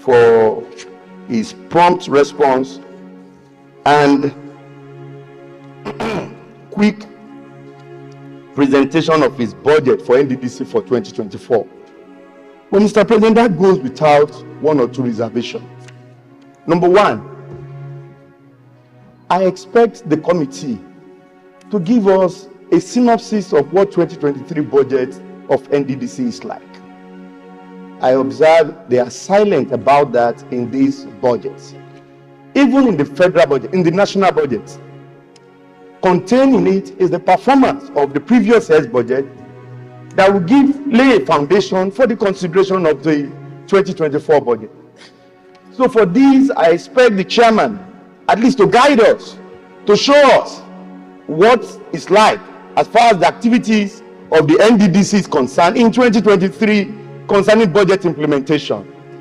for his prompt response and quick presentation of his budget for nddc for 2024. Well, Mr. President, that goes without one or two reservations. Number one, I expect the committee to give us a synopsis of what 2023 budget of nddc is like. I observe they are silent about that in these budgets. Even in the federal budget, in the national budget, contained in it is the performance of the previous year's budget that will lay a foundation for the consideration of the 2024 budget. So for these, I expect the chairman at least to guide us, to show us what it's like as far as the activities of the nddc is concerned in 2023 concerning budget implementation.